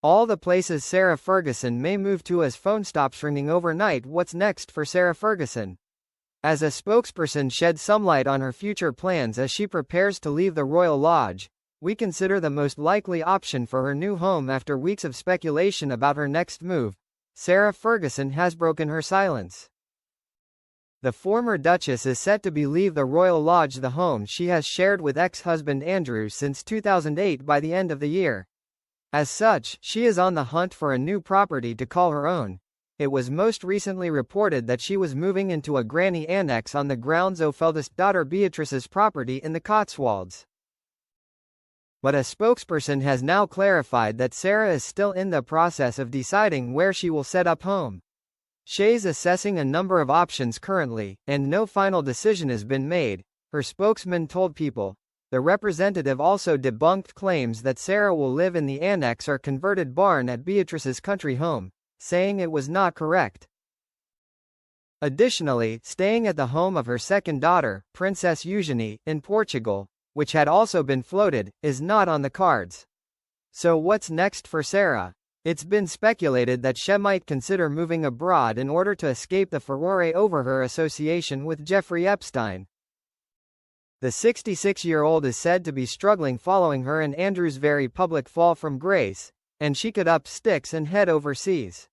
All the places Sarah Ferguson may move to as phone stops ringing overnight. What's next for Sarah Ferguson? As a spokesperson shed some light on her future plans as she prepares to leave the Royal Lodge, we consider the most likely option for her new home after weeks of speculation about her next move. Sarah Ferguson has broken her silence. The former Duchess is set to leave the Royal Lodge, the home she has shared with ex-husband Andrew since 2008, by the end of the year. As such, she is on the hunt for a new property to call her own. It was most recently reported that she was moving into a granny annex on the grounds of eldest daughter Beatrice's property in the Cotswolds. But a spokesperson has now clarified that Sarah is still in the process of deciding where she will set up home. She's assessing a number of options currently, and no final decision has been made, her spokesman told People. The representative also debunked claims that Sarah will live in the annex or converted barn at Beatrice's country home, saying it was not correct. Additionally, staying at the home of her second daughter, Princess Eugenie, in Portugal, which had also been floated, is not on the cards. So what's next for Sarah? It's been speculated that she might consider moving abroad in order to escape the furore over her association with Jeffrey Epstein. The 66-year-old is said to be struggling following her and Andrew's very public fall from grace, and she could up sticks and head overseas.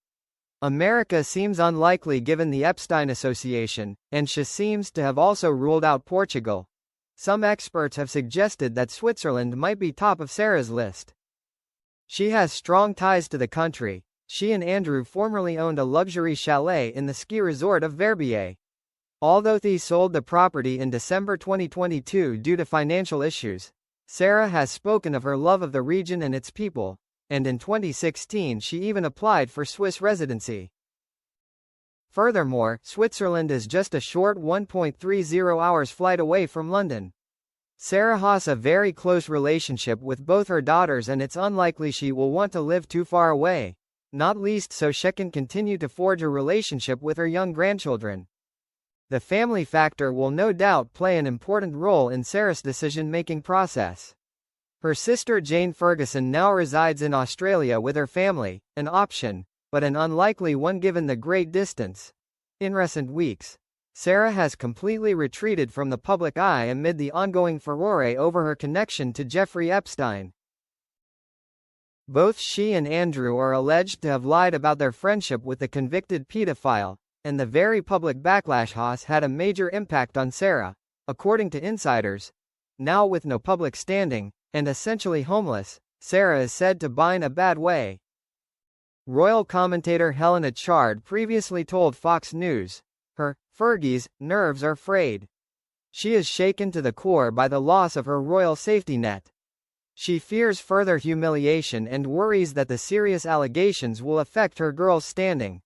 America seems unlikely given the Epstein association, and she seems to have also ruled out Portugal. Some experts have suggested that Switzerland might be top of Sarah's list. She has strong ties to the country. She and Andrew formerly owned a luxury chalet in the ski resort of Verbier. Although they sold the property in December 2022 due to financial issues, Sarah has spoken of her love of the region and its people, and in 2016 she even applied for Swiss residency. Furthermore, Switzerland is just a short 1.30 hours flight away from London. Sarah has a very close relationship with both her daughters, and it's unlikely she will want to live too far away, not least so she can continue to forge a relationship with her young grandchildren. The family factor will no doubt play an important role in Sarah's decision-making process. Her sister Jane Ferguson now resides in Australia with her family, an option, but an unlikely one given the great distance. In recent weeks, Sarah has completely retreated from the public eye amid the ongoing furore over her connection to Jeffrey Epstein. Both she and Andrew are alleged to have lied about their friendship with the convicted pedophile, and the very public backlash has had a major impact on Sarah, according to insiders. Now with no public standing, and essentially homeless, Sarah is said to be in a bad way. Royal commentator Helena Chard previously told Fox News, Fergie's nerves are frayed. She is shaken to the core by the loss of her royal safety net. She fears further humiliation and worries that the serious allegations will affect her girl's standing.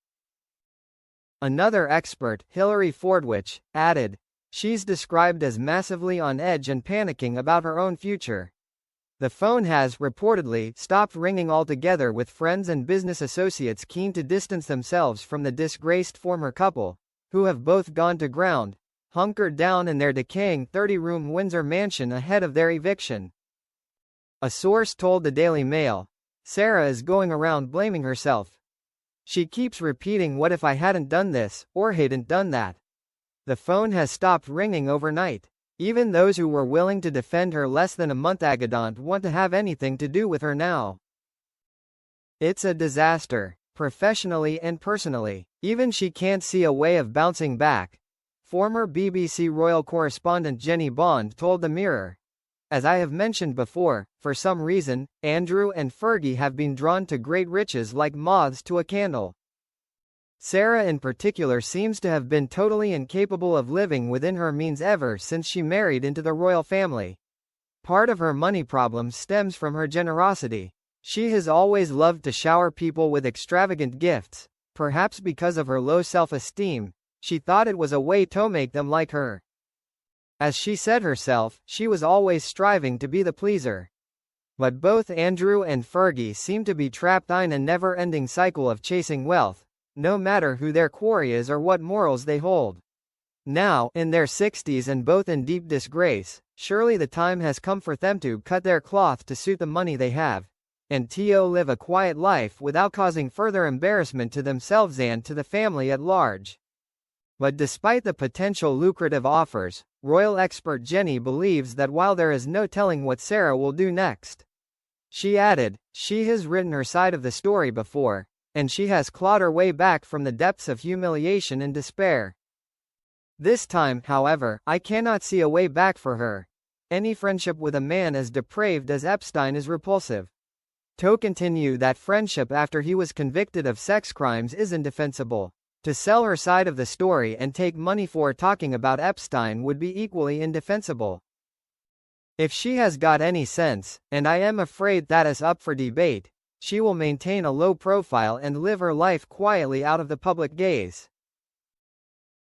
Another expert, Hilary Fordwich, added, she's described as massively on edge and panicking about her own future. The phone has, reportedly, stopped ringing altogether, with friends and business associates keen to distance themselves from the disgraced former couple, who have both gone to ground, hunkered down in their decaying 30-room Windsor mansion ahead of their eviction. A source told the Daily Mail, Sarah is going around blaming herself. She keeps repeating, what if I hadn't done this, or hadn't done that. The phone has stopped ringing overnight. Even those who were willing to defend her less than a month ago don't want to have anything to do with her now. It's a disaster, professionally and personally. Even she can't see a way of bouncing back. Former BBC royal correspondent Jenny Bond told The Mirror. As I have mentioned before, for some reason, Andrew and Fergie have been drawn to great riches like moths to a candle. Sarah in particular seems to have been totally incapable of living within her means ever since she married into the royal family. Part of her money problem stems from her generosity. She has always loved to shower people with extravagant gifts, perhaps because of her low self-esteem. She thought it was a way to make them like her. As she said herself, she was always striving to be the pleaser. But both Andrew and Fergie seem to be trapped in a never-ending cycle of chasing wealth, no matter who their quarry is or what morals they hold. Now, in their 60s and both in deep disgrace, surely the time has come for them to cut their cloth to suit the money they have. and To live a quiet life without causing further embarrassment to themselves and to the family at large. But despite the potential lucrative offers, royal expert Jenny believes that while there is no telling what Sarah will do next. She added, she has written her side of the story before, and she has clawed her way back from the depths of humiliation and despair. This time, however, I cannot see a way back for her. Any friendship with a man as depraved as Epstein is repulsive. To continued that friendship after he was convicted of sex crimes is indefensible. To sell her side of the story and take money for talking about Epstein would be equally indefensible. If she has got any sense, and I am afraid that is up for debate, she will maintain a low profile and live her life quietly out of the public gaze.